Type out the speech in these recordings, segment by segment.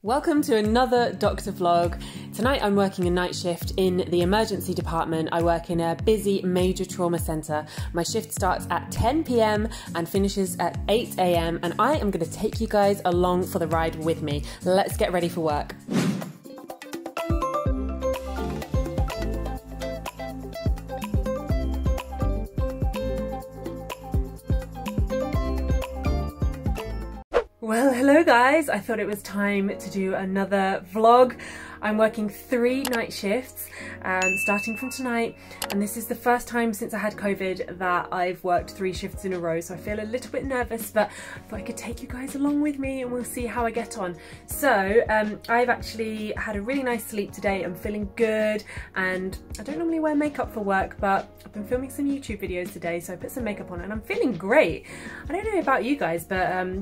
Welcome to another doctor vlog. Tonight I'm working a night shift in the emergency department. I work in a busy major trauma centre. My shift starts at 10 p.m. and finishes at 8 a.m. and I am going to take you guys along for the ride with me. Let's get ready for work. Well, hello guys, I thought it was time to do another vlog. I'm working 3 night shifts starting from tonight, and this is the first time since I had COVID that I've worked 3 shifts in a row, so I feel a little bit nervous, but I thought I could take you guys along with me and we'll see how I get on. So I've actually had a really nice sleep today. I'm feeling good, and I don't normally wear makeup for work, but I've been filming some YouTube videos today, so I put some makeup on and I'm feeling great. I don't know about you guys, but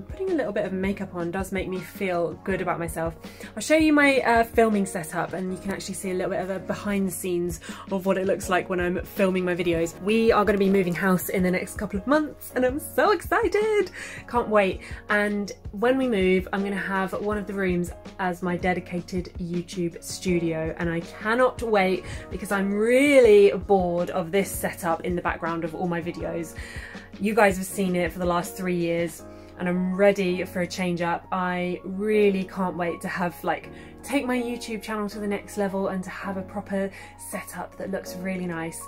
putting a little bit of makeup on does make me feel good about myself. I'll show you my filming setup, and you can actually see a little bit of a behind the scenes of what it looks like when I'm filming my videos. We are going to be moving house in the next couple of months and I'm so excited, can't wait. And when we move, I'm going to have one of the rooms as my dedicated YouTube studio, and I cannot wait because I'm really bored of this setup in the background of all my videos. You guys have seen it for the last 3 years and I'm ready for a change up. I really can't wait to have take my YouTube channel to the next level and to have a proper setup that looks really nice.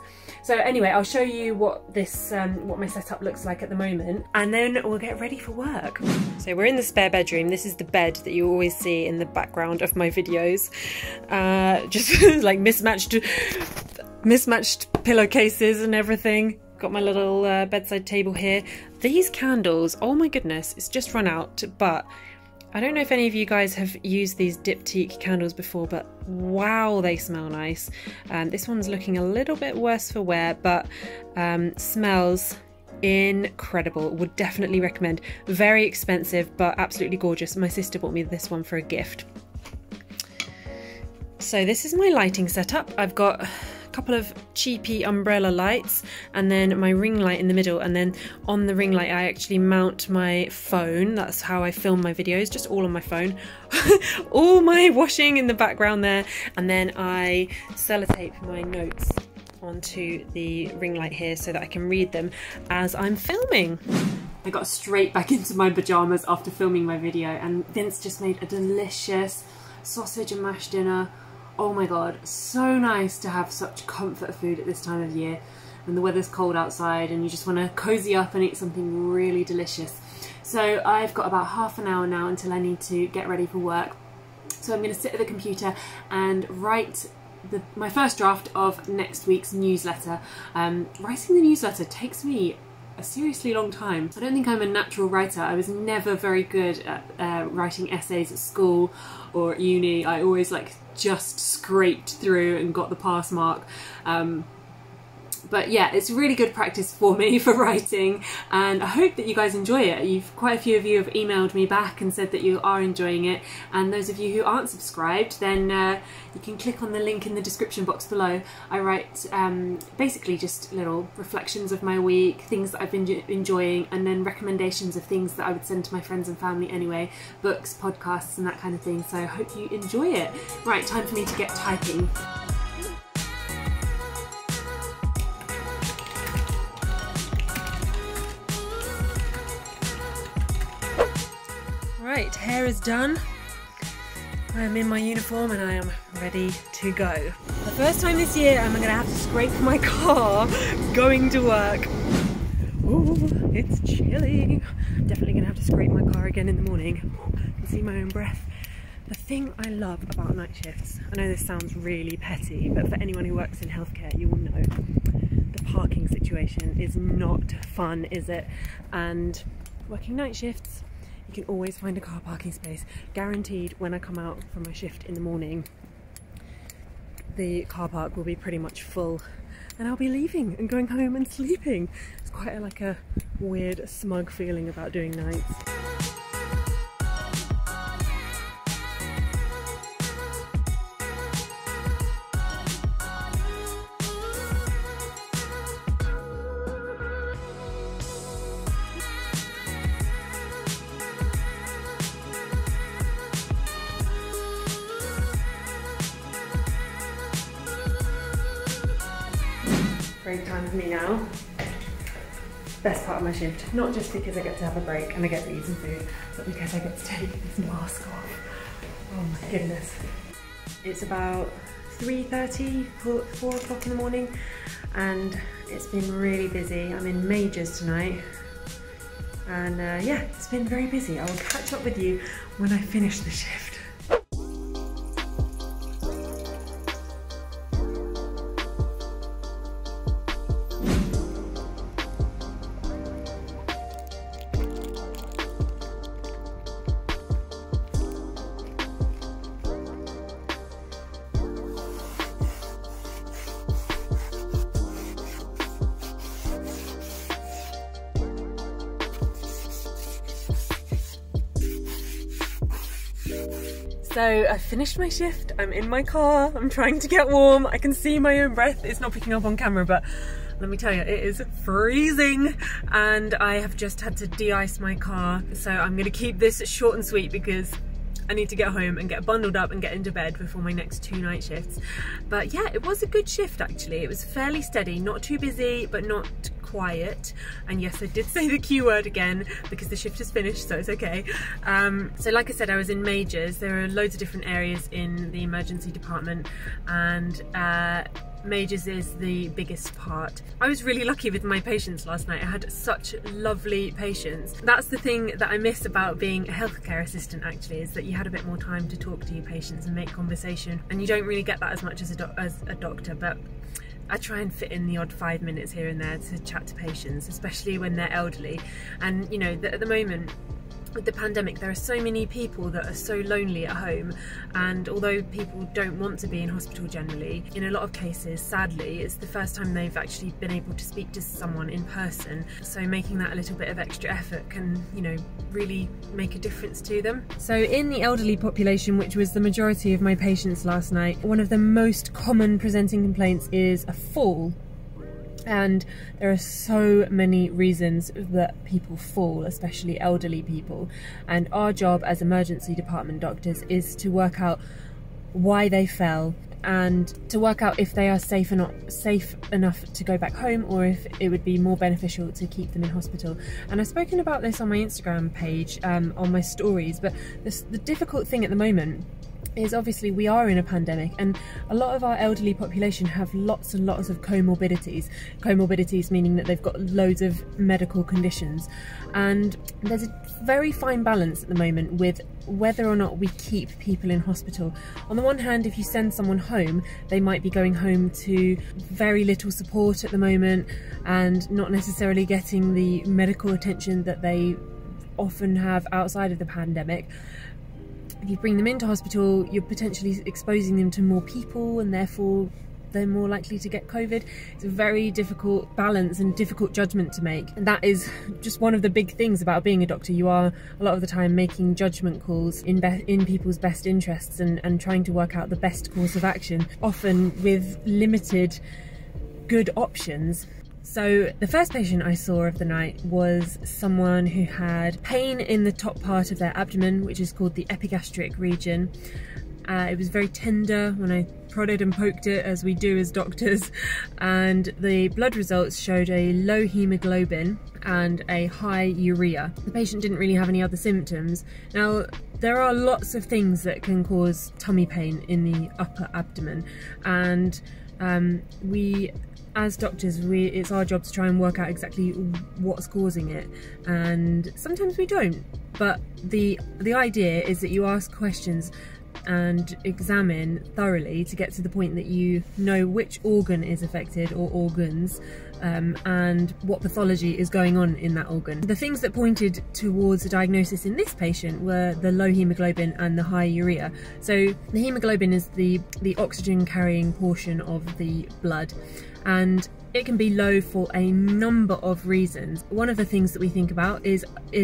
So anyway, I'll show you what this what my setup looks like at the moment, and then we'll get ready for work. So we're in the spare bedroom. This is the bed that you always see in the background of my videos. Just like mismatched pillowcases and everything. Got my little bedside table here. These candles, oh my goodness, it's just run out, but I don't know if any of you guys have used these diptyque candles before, but wow, they smell nice. This one's looking a little bit worse for wear, but smells incredible. Would definitely recommend. Very expensive, but absolutely gorgeous. My sister bought me this one for a gift. So this is my lighting setup. I've got a couple of cheapy umbrella lights and then my ring light in the middle, and then on the ring light I actually mount my phone. That's how I film my videos, just all on my phone. All my washing in the background there, and then I sellotape my notes onto the ring light here so that I can read them as I'm filming. I got straight back into my pajamas after filming my video, and Vince just made a delicious sausage and mash dinner. Oh my god, so nice to have such comfort food at this time of year when the weather's cold outside and you just want to cozy up and eat something really delicious. So I've got about half an hour now until I need to get ready for work. So I'm going to sit at the computer and write my first draft of next week's newsletter. Writing the newsletter takes me a seriously long time. I don't think I'm a natural writer. I was never very good at writing essays at school or at uni. I always just scraped through and got the pass mark. But yeah, it's really good practice for me for writing, and I hope that you guys enjoy it. Quite a few of you have emailed me back and said that you are enjoying it, and those of you who aren't subscribed, then you can click on the link in the description box below. I write basically just little reflections of my week, things that I've been enjoying, and then recommendations of things that I would send to my friends and family anyway, books, podcasts and that kind of thing, so I hope you enjoy it. Right, time for me to get typing. Right, hair is done. I am in my uniform and I am ready to go. The first time this year I'm gonna have to scrape my car going to work. Ooh, it's chilly. I'm definitely gonna have to scrape my car again in the morning. I can see my own breath. The thing I love about night shifts, I know this sounds really petty, but for anyone who works in healthcare, you will know the parking situation is not fun, is it? And working night shifts, you can always find a car parking space. Guaranteed when I come out from my shift in the morning, the car park will be pretty much full and I'll be leaving and going home and sleeping. It's quite a weird, smug feeling about doing nights. break time for me now. Best part of my shift, not just because I get to have a break and I get to eat some food, but because I get to take this mask off. Oh my goodness. It's about 3:30, 4 o'clock in the morning, and it's been really busy. I'm in majors tonight, and yeah, it's been very busy. I will catch up with you when I finish the shift. So I finished my shift, I'm in my car, I'm trying to get warm, I can see my own breath, it's not picking up on camera, but let me tell you, it is freezing, and I have just had to de-ice my car, so I'm going to keep this short and sweet because I need to get home and get bundled up and get into bed before my next 2 night shifts. But yeah, it was a good shift actually. It was fairly steady, not too busy, but not quiet. And yes, I did say the Q word again because the shift is finished, so it's okay. So like I said, I was in majors. There are loads of different areas in the emergency department, and majors is the biggest part. I was really lucky with my patients last night. I had such lovely patients. That's the thing that I miss about being a healthcare assistant actually, is that you had a bit more time to talk to your patients and make conversation, and you don't really get that as much as a doctor, but I try and fit in the odd 5 minutes here and there to chat to patients, especially when they're elderly. And you know, at the moment with the pandemic, there are so many people that are so lonely at home, and although people don't want to be in hospital generally, in a lot of cases, sadly, it's the first time they've actually been able to speak to someone in person. So making that a little bit of extra effort can, you know, really make a difference to them. So in the elderly population, which was the majority of my patients last night, one of the most common presenting complaints is a fall. And there are so many reasons that people fall, especially elderly people. And our job as emergency department doctors is to work out why they fell, and to work out if they are safe enough to go back home, or if it would be more beneficial to keep them in hospital. And I've spoken about this on my Instagram page, on my stories, but the difficult thing at the moment is obviously we are in a pandemic, and a lot of our elderly population have lots and lots of comorbidities. Comorbidities meaning that they've got loads of medical conditions, and there's a very fine balance at the moment with whether or not we keep people in hospital. On the one hand, if you send someone home, they might be going home to very little support at the moment and not necessarily getting the medical attention that they often have outside of the pandemic. If you bring them into hospital, you're potentially exposing them to more people, and therefore they're more likely to get COVID. It's a very difficult balance and difficult judgment to make. And that is just one of the big things about being a doctor. You are a lot of the time making judgment calls in people's best interests, and trying to work out the best course of action, often with limited good options. So the first patient I saw of the night was someone who had pain in the top part of their abdomen, which is called the epigastric region. It was very tender when I prodded and poked it, as we do as doctors, and the blood results showed a low hemoglobin and a high urea. The patient didn't really have any other symptoms. Now, there are lots of things that can cause tummy pain in the upper abdomen, and as doctors, it's our job to try and work out exactly what's causing it, and sometimes we don't. But the idea is that you ask questions and examine thoroughly to get to the point that you know which organ is affected, or organs, and what pathology is going on in that organ. The things that pointed towards a diagnosis in this patient were the low hemoglobin and the high urea. So the hemoglobin is the oxygen carrying portion of the blood, and it can be low for a number of reasons. One of the things that we think about is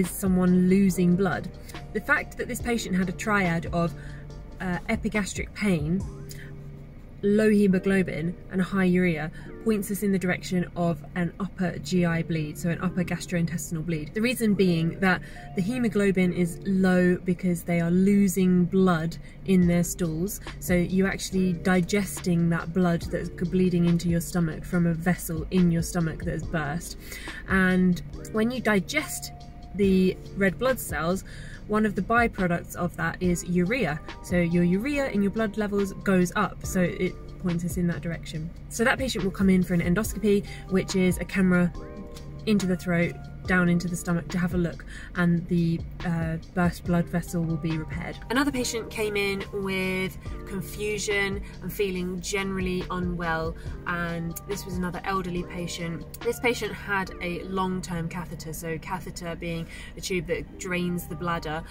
someone losing blood. The fact that this patient had a triad of epigastric pain, low hemoglobin and high urea points us in the direction of an upper GI bleed, so an upper gastrointestinal bleed. The reason being that the hemoglobin is low because they are losing blood in their stools, so you're actually digesting that blood that's bleeding into your stomach from a vessel in your stomach that has burst. And when you digest the red blood cells, one of the byproducts of that is urea. So your urea in your blood levels goes up, so it points us in that direction. So that patient will come in for an endoscopy, which is a camera into the throat, down into the stomach to have a look, and the burst blood vessel will be repaired. Another patient came in with confusion and feeling generally unwell, and this was another elderly patient. This patient had a long-term catheter, so catheter being a tube that drains the bladder,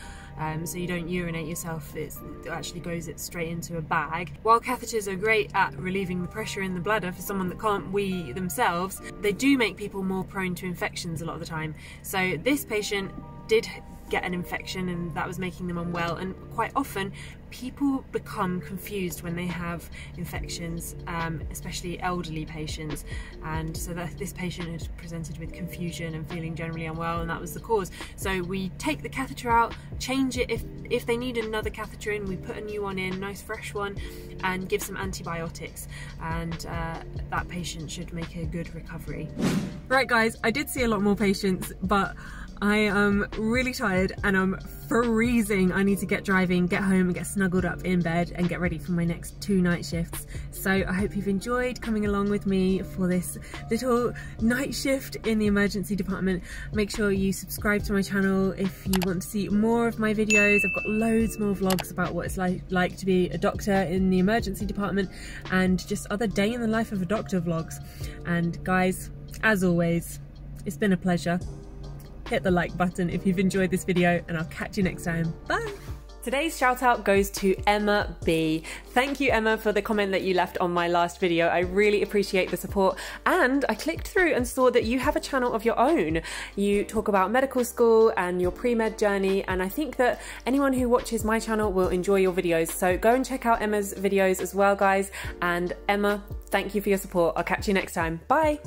so you don't urinate yourself, it actually goes straight into a bag. While catheters are great at relieving the pressure in the bladder for someone that can't wee themselves, they do make people more prone to infections a lot of the time. So this patient did get an infection and that was making them unwell, and quite often people become confused when they have infections, especially elderly patients, and so that this patient had presented with confusion and feeling generally unwell, and that was the cause. So we take the catheter out, change it if they need another catheter in, we put a new one in, nice fresh one, and give some antibiotics, and that patient should make a good recovery. Right guys, I did see a lot more patients, but I am really tired and I'm freezing. I need to get driving, get home and get snuggled up in bed and get ready for my next 2 night shifts. So I hope you've enjoyed coming along with me for this little night shift in the emergency department. Make sure you subscribe to my channel if you want to see more of my videos. I've got loads more vlogs about what it's like to be a doctor in the emergency department, and just other day in the life of a doctor vlogs. And guys, as always, it's been a pleasure. Hit the like button if you've enjoyed this video, and I'll catch you next time. Bye! Today's shout out goes to Emma B. Thank you, Emma, for the comment that you left on my last video. I really appreciate the support, and I clicked through and saw that you have a channel of your own. You talk about medical school and your pre-med journey, and I think that anyone who watches my channel will enjoy your videos. So go and check out Emma's videos as well, guys. And Emma, thank you for your support. I'll catch you next time. Bye!